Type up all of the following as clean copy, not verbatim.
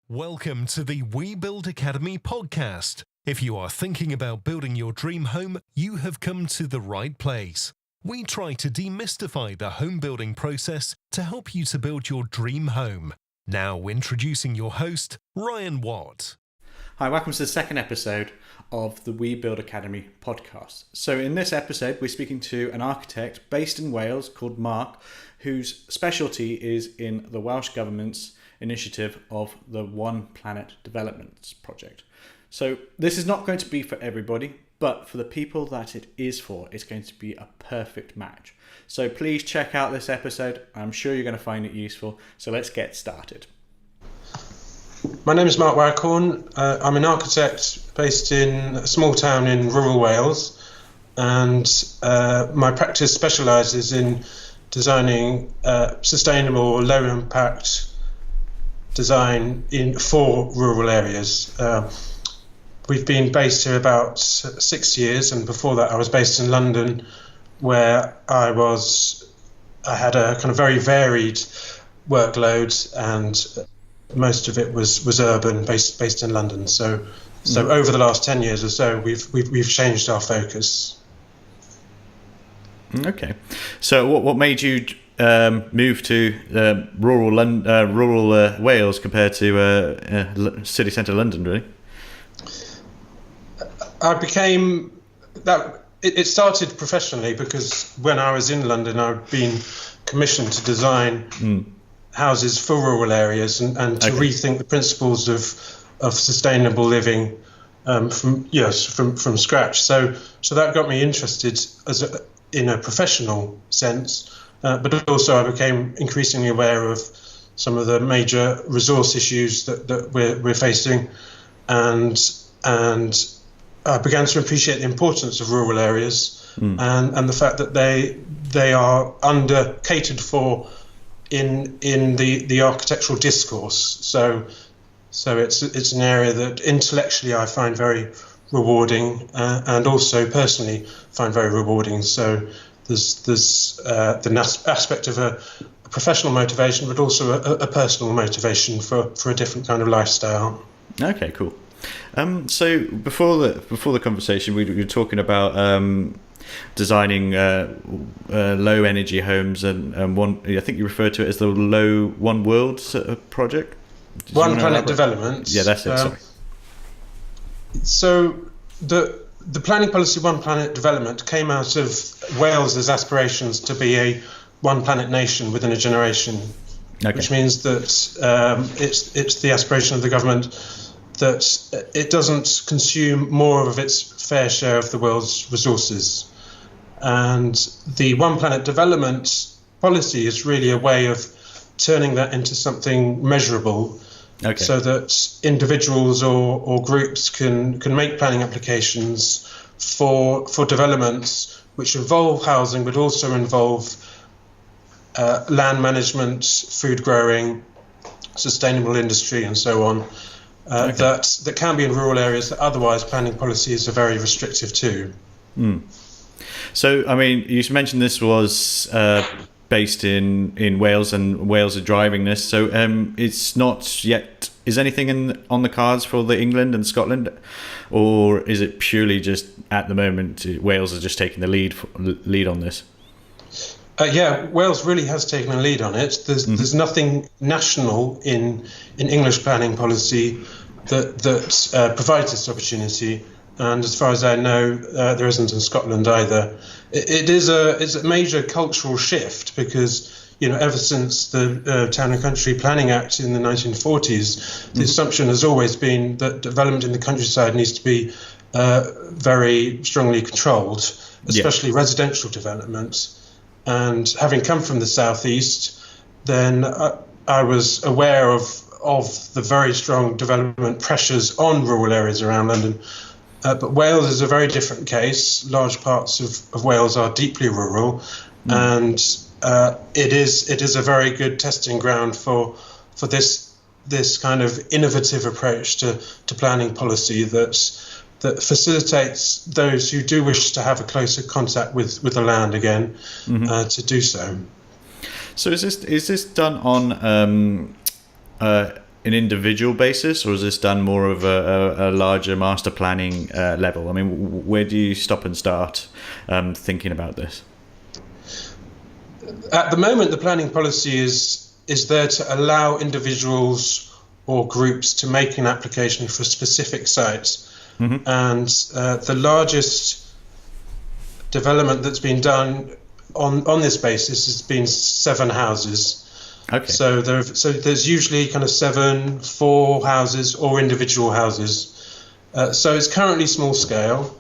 Welcome to the We Build Academy podcast. If you are thinking about building your dream home, you have come to the right place. We try to demystify the home building process to help you to build your dream home. Now introducing your host, Ryan Watt. Hi, welcome to the second episode of the We Build Academy podcast. So in this episode, we're speaking to an architect based in Wales called Mark, whose specialty is in the Welsh Government's initiative of the One Planet Developments project. So this is not going to be for everybody, but for the people that it is for, it's going to be a perfect match. So please check out this episode. I'm sure you're going to find it useful. So let's get started. My name is Mark Waghorn. I'm an architect based in a small town in rural Wales, and my practice specialises in designing sustainable, low-impact design for rural areas. We've been based here about 6 years, and before that I was based in London, where I had a kind of very varied workload, and most of it was urban, based in London. So over the last 10 years or so, we've changed our focus. Okay, so what made you move to rural Wales compared to city centre London, really? I became that. It started professionally because when I was in London, I'd been commissioned to design houses for rural areas and to rethink the principles of sustainable living from scratch. So that got me interested in a professional sense. But also I became increasingly aware of some of the major resource issues that we're facing, and I began to appreciate the importance of rural areas and the fact that they are under catered for in the architectural discourse. So it's an area that intellectually I find very rewarding and also personally find very rewarding. So there's the aspect of a professional motivation, but also a personal motivation for a different kind of lifestyle. Okay, cool. So before the conversation, we were talking about designing low energy homes and one. I think you referred to it as the Low One World project. One Planet Development. Yeah, that's it. Sorry. So the planning policy One Planet Development came out of Wales's aspirations to be a one planet nation within a generation, which means that it's the aspiration of the government that it doesn't consume more of its fair share of the world's resources. And the One Planet Development policy is really a way of turning that into something measurable. So that individuals or groups can make planning applications for developments which involve housing, but also involve land management, food growing, sustainable industry, and so on. That can be in rural areas that otherwise planning policies are very restrictive to. So, I mean, you mentioned this was based in Wales, and Wales are driving this. So it's not yet. Is anything on the cards for the England and Scotland, or is it purely just at the moment Wales is just taking the lead on this? Wales really has taken a lead on it. There's nothing national in English planning policy that provides this opportunity, and as far as I know, there isn't in Scotland either. It's a major cultural shift because ever since the Town and Country Planning Act in the 1940s, the assumption has always been that development in the countryside needs to be very strongly controlled, especially residential development. And having come from the southeast, then I was aware of the very strong development pressures on rural areas around London. But Wales is a very different case. Large parts of Wales are deeply rural, and it is a very good testing ground for this kind of innovative approach to planning policy that facilitates those who do wish to have a closer contact with the land again to do so. So is this done on an individual basis, or is this done more of a larger master planning level? I mean, where do you stop and start thinking about this? At the moment, the planning policy is there to allow individuals or groups to make an application for specific sites. Mm-hmm. And the largest development that's been done on this basis has been 7 houses. Okay. So there's usually kind of 7, 4 houses or individual houses. So it's currently small scale.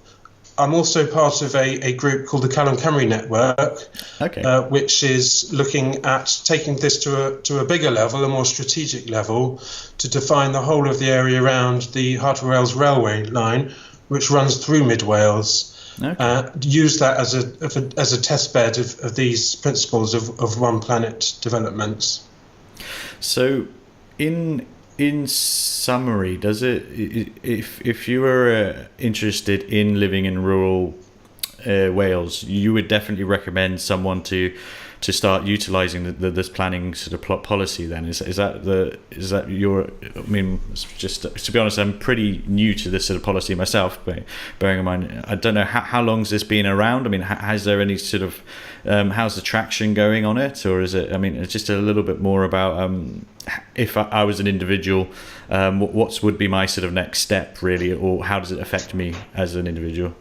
I'm also part of a group called the Callum Cymru Network, okay. Which is looking at taking this to a bigger level, a more strategic level, to define the whole of the area around the Heart of Wales railway line, which runs through Mid Wales. Okay. Use that as a test bed of these principles of one planet developments. So, in summary, does it, if you were interested in living in rural Wales, you would definitely recommend someone to start utilising this planning sort of policy? Then is that your? I mean, just to be honest, I'm pretty new to this sort of policy myself. But bearing in mind, I don't know how long's this been around. I mean, has there any sort of how's the traction going on it, or is it? I mean, it's just a little bit more about if I was an individual, what would be my sort of next step, really, or how does it affect me as an individual?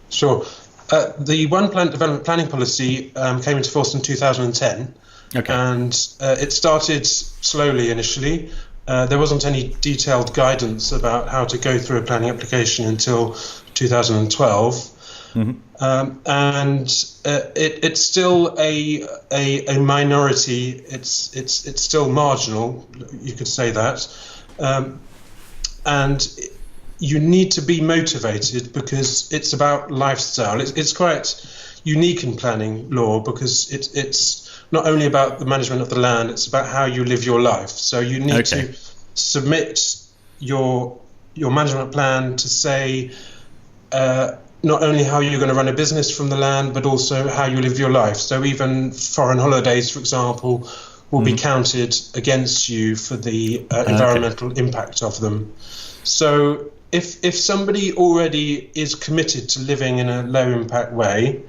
Sure. The One Planet Development Planning Policy came into force in 2010, okay. And it started slowly initially. There wasn't any detailed guidance about how to go through a planning application until 2012. Mm-hmm. And it's still a minority. It's still marginal, you could say that, and you need to be motivated because it's about lifestyle. It's quite unique in planning law because it's not only about the management of the land, it's about how you live your life. So you need to submit your management plan to say not only how you're going to run a business from the land, but also how you live your life. So even foreign holidays, for example, will be counted against you for the environmental impact of them. So if somebody already is committed to living in a low impact way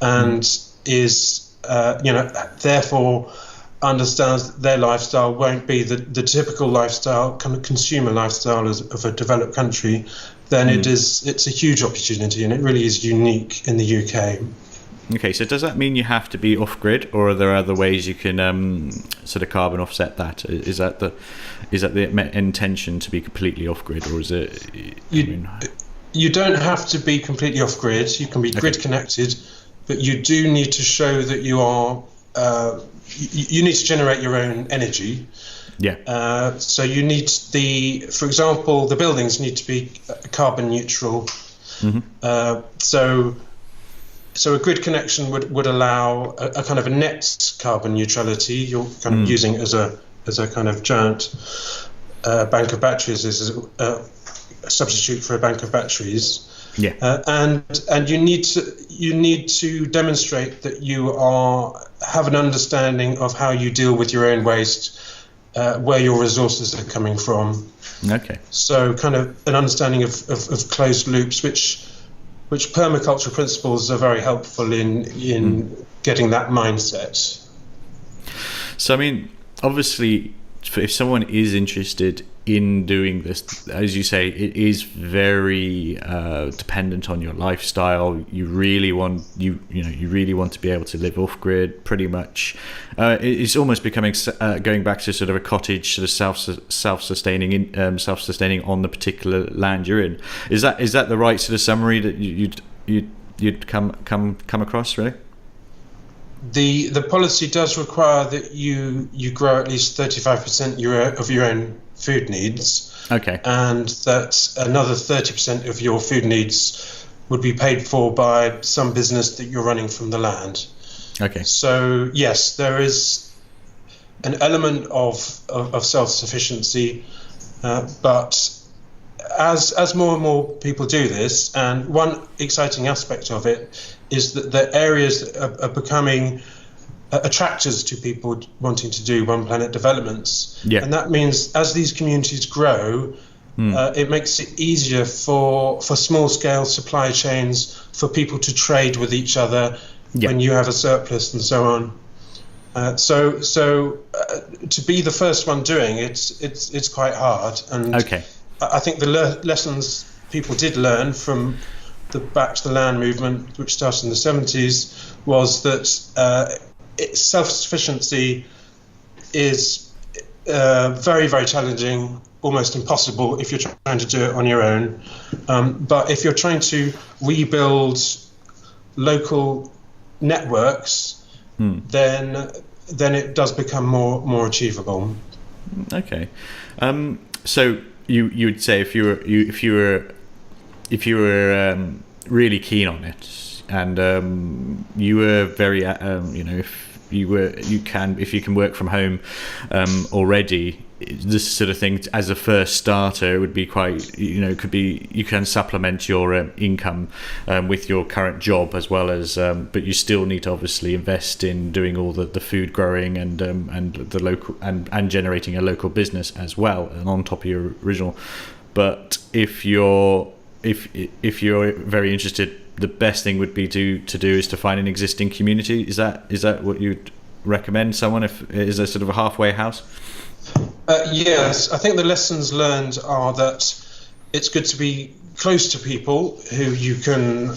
and is therefore understands that their lifestyle won't be the typical lifestyle, kind of consumer lifestyle of a developed country, then it's a huge opportunity, and it really is unique in the UK. Okay, so does that mean you have to be off-grid, or are there other ways you can sort of carbon offset that? Is that the intention, to be completely off-grid, or is it? You don't have to be completely off-grid. You can be grid connected, but you do need to show that you are. You need to generate your own energy. Yeah. So you need for example, the buildings need to be carbon neutral. Mm-hmm. So a grid connection would allow a kind of a net carbon neutrality. You're kind of using it as a kind of giant bank of batteries, as a substitute for a bank of batteries. Yeah. And you need to demonstrate that you have an understanding of how you deal with your own waste, where your resources are coming from. Okay. So kind of an understanding of closed loops, which permaculture principles are very helpful in getting that mindset. So, I mean, obviously, if someone is interested in doing this, as you say, it is very dependent on your lifestyle. You really want you really want to be able to live off grid. Pretty much, it's almost becoming going back to sort of a cottage, sort of self-sustaining on the particular land you're in. Is that the right sort of summary that you'd come across, really? The policy does require that you grow at least 35% of your own food needs. Okay. And that another 30% of your food needs would be paid for by some business that you're running from the land. Okay. So yes, there is an element of self-sufficiency, but as more and more people do this, and one exciting aspect of it is that the areas that are becoming attractors to people wanting to do one planet developments. Yeah. And that means as these communities grow, it makes it easier for small scale supply chains, for people to trade with each other when you have a surplus and so on. So to be the first one doing it's quite hard. And I think the lessons people did learn from the Back to the Land movement, which started in the 70s, was that self-sufficiency is very, very challenging, almost impossible if you're trying to do it on your own. But if you're trying to rebuild local networks, then it does become more achievable. Okay, so you would say if you were really keen on it, and you were very if you can work from home already, this sort of thing as a first starter would be quite, you can supplement your income with your current job as well as, but you still need to obviously invest in doing all the food growing and the local and generating a local business as well, and on top of your original. But if you're very interested, the best thing would be to do is to find an existing community. Is that what you'd recommend someone? Is there sort of a halfway house? Yes, I think the lessons learned are that it's good to be close to people who you can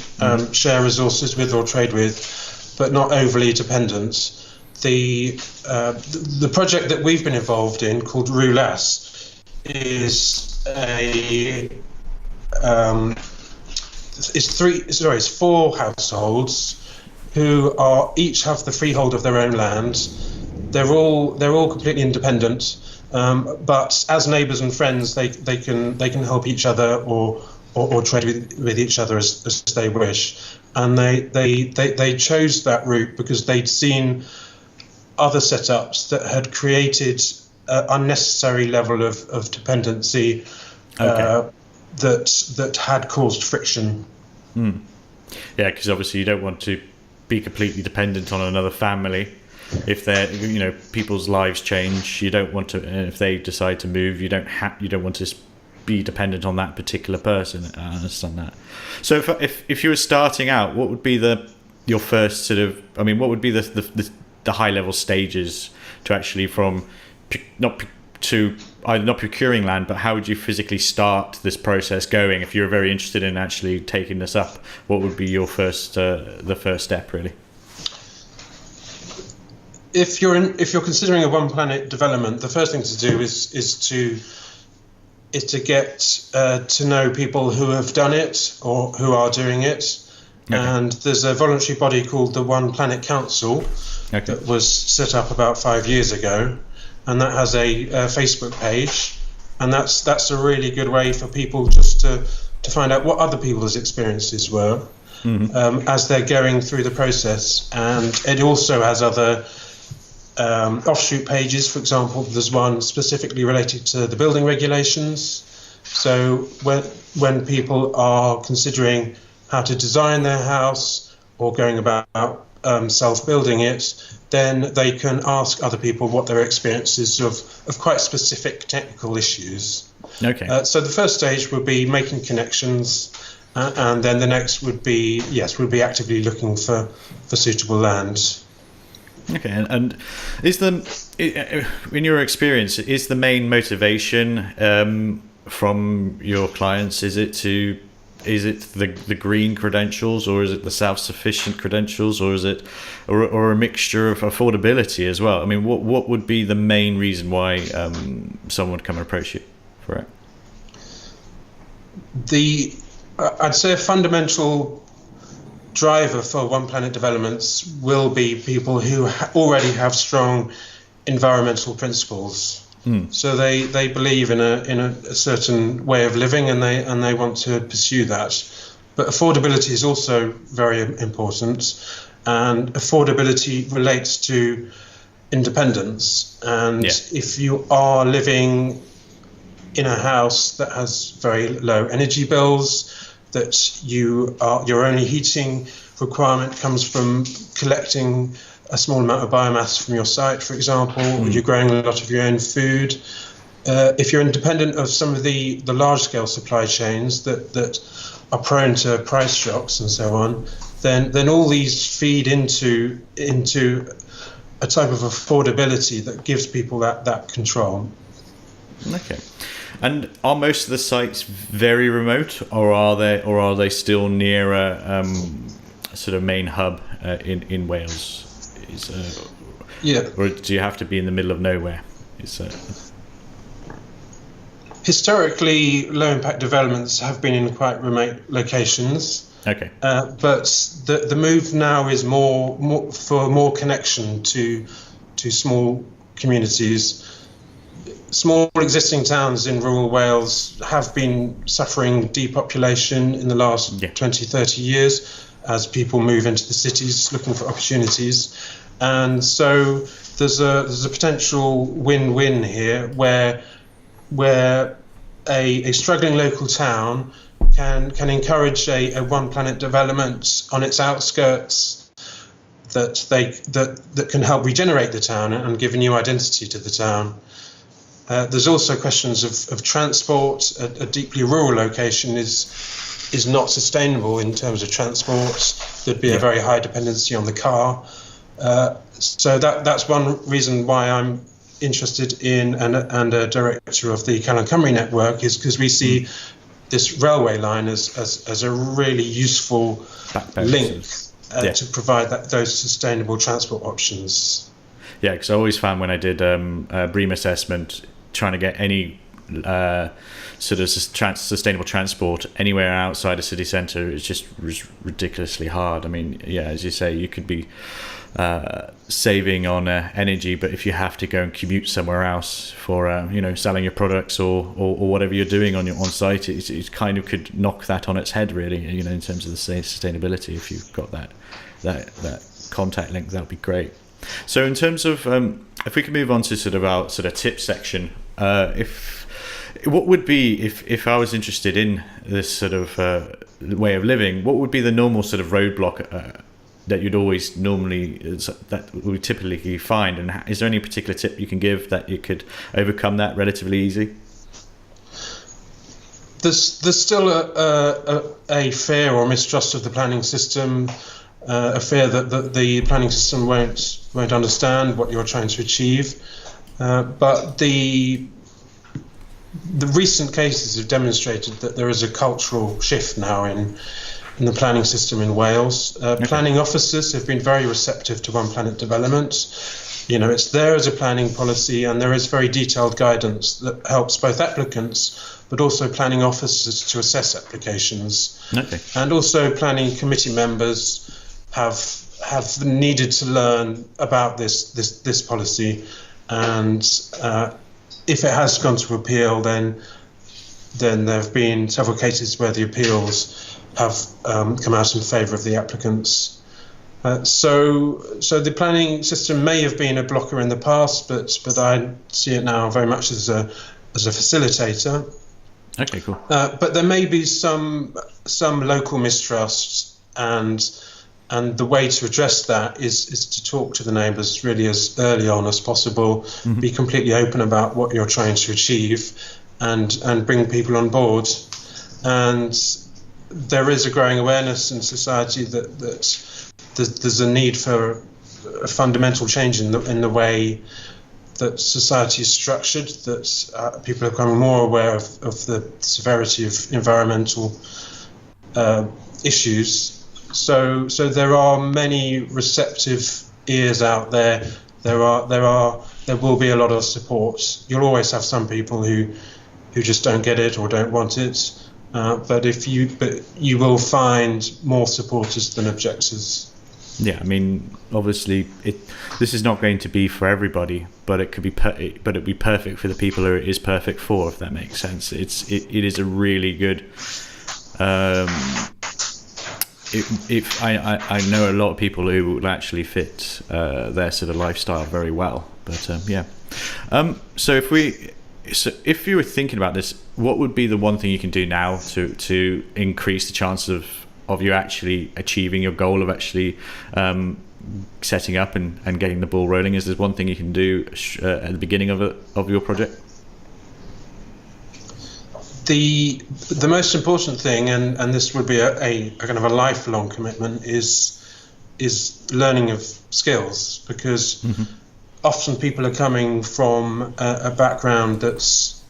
share resources with or trade with, but not overly dependent. The project that we've been involved in, called Roadblocks, is it's 4 households who each have the freehold of their own land. They're all completely independent, but as neighbours and friends, they can help each other or trade with each other as they wish. And they chose that route because they'd seen other setups that had created an unnecessary level of dependency that had caused friction. Yeah, because obviously you don't want to be completely dependent on another family. If they're, people's lives change, you don't want to. And if they decide to move, you don't want to be dependent on that particular person. I understand that. So if you were starting out, what would be your first sort of? I mean, what would be the high level stages to actually not procuring land, but how would you physically start this process going? If you're very interested in actually taking this up, what would be your the first step really? If you're considering a one planet development, the first thing to do is to get to know people who have done it or who are doing it. Okay. And there's a voluntary body called the One Planet Council that was set up about 5 years ago, and that has a Facebook page, and that's a really good way for people just to find out what other people's experiences were as they're going through the process. And it also has other offshoot pages. For example, there's one specifically related to the building regulations. So when people are considering how to design their house or going about self-building it, then they can ask other people what their experiences of quite specific technical issues. Okay. So the first stage would be making connections, and then the next would be actively looking for suitable land. Okay, and in your experience, is the main motivation from your clients, is it the green credentials, or is it the self-sufficient credentials, or is it or a mixture of affordability as well? I mean, what would be the main reason why someone would come and approach you for it? I'd say a fundamental driver for One Planet developments will be people who already have strong environmental principles. So they believe in a certain way of living, and they want to pursue that. But affordability is also very important, and affordability relates to independence. And if you are living in a house that has very low energy bills, that your only heating requirement comes from collecting a small amount of biomass from your site, for example, or you're growing a lot of your own food. If you're independent of some of the large-scale supply chains that are prone to price shocks and so on, then all these feed into a type of affordability that gives people that control. Okay. And are most of the sites very remote, or are they still near a sort of main hub in Wales? Or do you have to be in the middle of nowhere? Historically, low impact developments have been in quite remote locations. Okay. But the move now is more for more connection to small communities. Small existing towns in rural Wales have been suffering depopulation in the last 20, 30 years as people move into the cities looking for opportunities. And so there's a potential win-win here where a struggling local town can encourage a one planet development on its outskirts that can help regenerate the town and give a new identity to the town. There's also questions of transport. A deeply rural location is not sustainable in terms of transport. There'd be a very high dependency on the car. So that's one reason why I'm interested in and a director of the Calon Cymru network is because we see this railway line as a really useful link to provide those sustainable transport options. Yeah, because I always found when I did a BREEAM assessment, trying to get any sort of sustainable transport anywhere outside a city centre is just ridiculously hard. I mean, as you say, you could be saving on energy, but if you have to go and commute somewhere else for selling your products or whatever you're doing on site, it kind of could knock that on its head, really. In terms of the sustainability, if you've got that contact link, that would be great. So in terms of if we can move on to our tip section, what would be if I was interested in this sort of way of living, what would be the normal sort of roadblock that you'd always that we typically find, and is there any particular tip you can give that you could overcome that relatively easy? There's still a fear or mistrust of the planning system, a fear that the planning system won't understand what you're trying to achieve. But the recent cases have demonstrated that there is a cultural shift now in the planning system in Wales. Planning officers have been very receptive to one planet development. It's there as a planning policy, and there is very detailed guidance that helps both applicants but also planning officers to assess applications. Okay. And also planning committee members have needed to learn about this policy, and if it has gone to appeal, then there have been several cases where the appeals have come out in favour of the applicants. So the planning system may have been a blocker in the past, but I see it now very much as a facilitator. Okay, cool. But there may be some local mistrust, and the way to address that is to talk to the neighbours really as early on as possible, be completely open about what you're trying to achieve, and bring people on board. And there is a growing awareness in society that there's a need for a fundamental change in the way that society is structured, that people are becoming more aware of the severity of environmental issues. So there are many receptive ears out there. There will be a lot of support. You'll always have some people who just don't get it or don't want it. But you will find more supporters than objectors. Yeah, I mean, obviously, this is not going to be for everybody, but it could be, it'd be perfect for the people who it is perfect for, if that makes sense. It is a really good. I know a lot of people who will actually fit their sort of lifestyle very well, but So if you were thinking about this, what would be the one thing you can do now to increase the chance of you actually achieving your goal of actually setting up and getting the ball rolling? Is there one thing you can do at the beginning of your project? The most important thing, and this would be a kind of a lifelong commitment, is learning of skills, because often people are coming from a background that's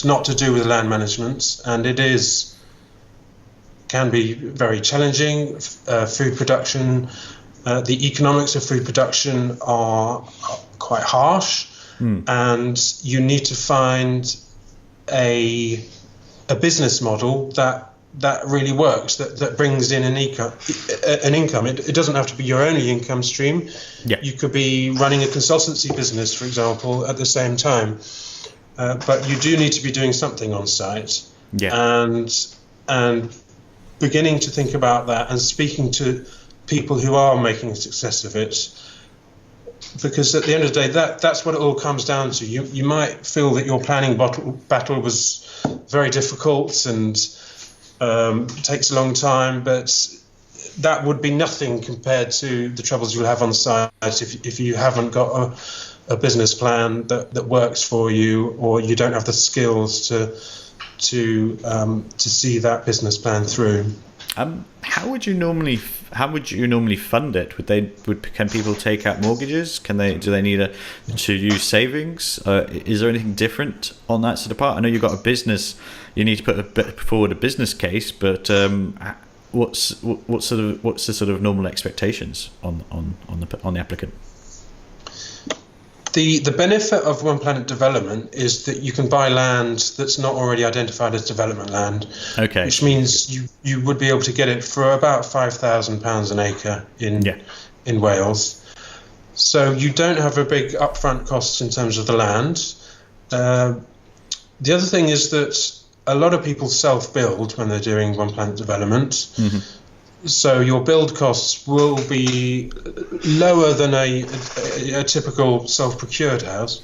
not to do with land management, and can be very challenging. Food production, the economics of food production are quite harsh, and you need to find a business model that really works, that brings in an income. It doesn't have to be your only income stream. Yeah. You could be running a consultancy business, for example, at the same time. But you do need to be doing something on site. Yeah. And beginning to think about that and speaking to people who are making a success of it. Because at the end of the day, that's what it all comes down to. You might feel that your planning battle was very difficult and takes a long time, but that would be nothing compared to the troubles you'll have on site if you haven't got a business plan that works for you, or you don't have the skills to see that business plan through. How would you normally fund it? Can people take out mortgages? Do they need to use savings? Is there anything different on that sort of part? I know you've got a business. You need to put forward a business case, but what's the sort of normal expectations on the applicant? The benefit of One Planet development is that you can buy land that's not already identified as development land. Okay. Which means you would be able to get it for about £5,000 an acre in Wales. So you don't have a big upfront cost in terms of the land. The other thing is that a lot of people self-build when they're doing One Planet development. Mm-hmm. So your build costs will be lower than a typical self-procured house.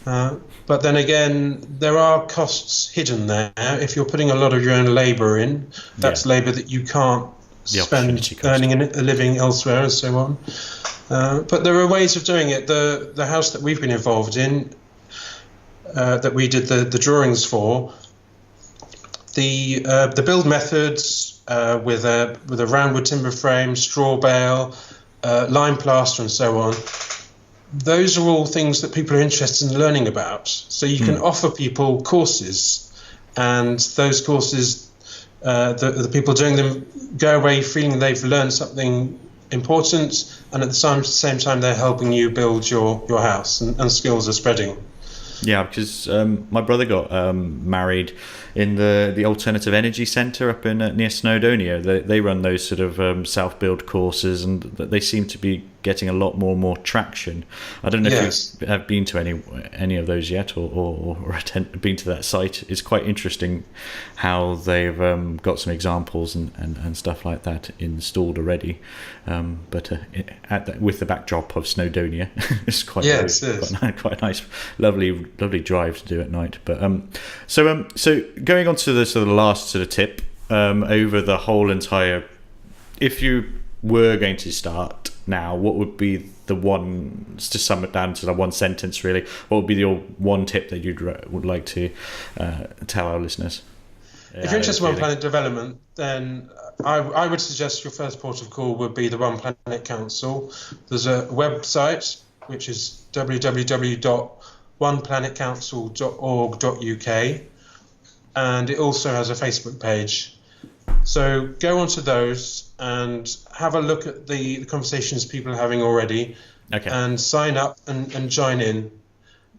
But then again, there are costs hidden there. If you're putting a lot of your own labour in, that's labour that you can't spend earning a living elsewhere and so on. But there are ways of doing it. The house that we've been involved in, that we did the drawings for, the build methods, with a roundwood timber frame, straw bale, lime plaster and so on. Those are all things that people are interested in learning about. So you can offer people courses, and those courses, the people doing them go away feeling they've learned something important, and at the same time they're helping you build your house, and skills are spreading. Yeah, because my brother got married in the Alternative Energy Centre up in near Snowdonia. They run those sort of self-build courses, and they seem to be getting a lot more traction. I don't know if you have been to any of those yet, or been to that site. It's quite interesting how they've got some examples and stuff like that installed already. But with the backdrop of Snowdonia, it's quite a nice, lovely drive to do at night. But so going on to the sort of last sort of tip over the whole entire, if you were going to start now, what would be the one, to sum it down to the one sentence really, what would be your one tip that would like to tell our listeners? If you're interested in One Planet development, then I would suggest your first port of call would be the One Planet Council. There's a website which is www.oneplanetcouncil.org.uk, and it also has a Facebook page. So go onto those and have a look at the conversations people are having already, and sign up and join in.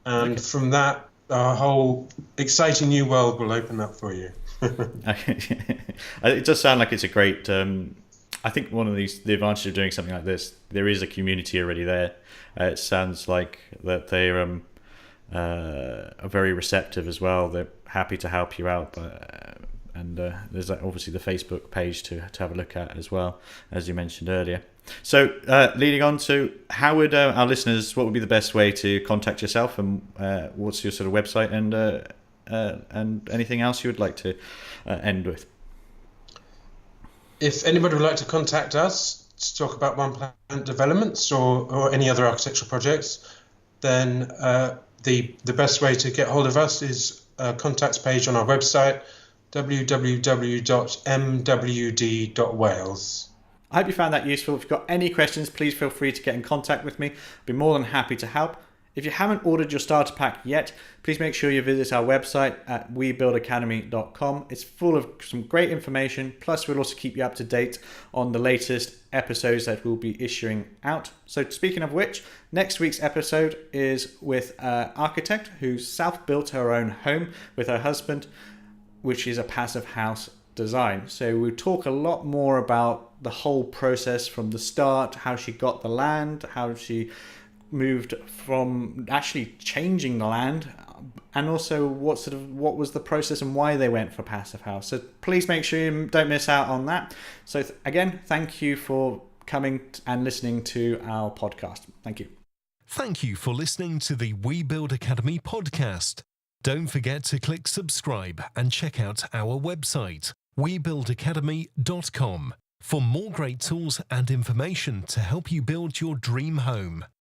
And from that, a whole exciting new world will open up for you. It does sound like it's a great. I think one of the advantages of doing something like this, there is a community already there. It sounds like that they're are very receptive as well. They're happy to help you out, and there's obviously the Facebook page to have a look at as well, as you mentioned earlier. So leading on to, how would our listeners, what would be the best way to contact yourself, and what's your sort of website, and anything else you would like to end with? If anybody would like to contact us, to talk about one plant developments or any other architectural projects, then the best way to get hold of us is a contacts page on our website, www.mwd.wales. I hope you found that useful. If you've got any questions, please feel free to get in contact with me. I'd be more than happy to help. If you haven't ordered your starter pack yet, please make sure you visit our website at webuildacademy.com. It's full of some great information. Plus, we'll also keep you up to date on the latest episodes that we'll be issuing out. So speaking of which, next week's episode is with an architect who self-built her own home with her husband, which is a passive house design. So we'll talk a lot more about the whole process from the start, how she got the land, how she moved from actually changing the land, and also what was the process and why they went for passive house. So please make sure you don't miss out on that. So again, thank you for coming and listening to our podcast. Thank you. Thank you for listening to the We Build Academy podcast. Don't forget to click subscribe and check out our website, webuildacademy.com, for more great tools and information to help you build your dream home.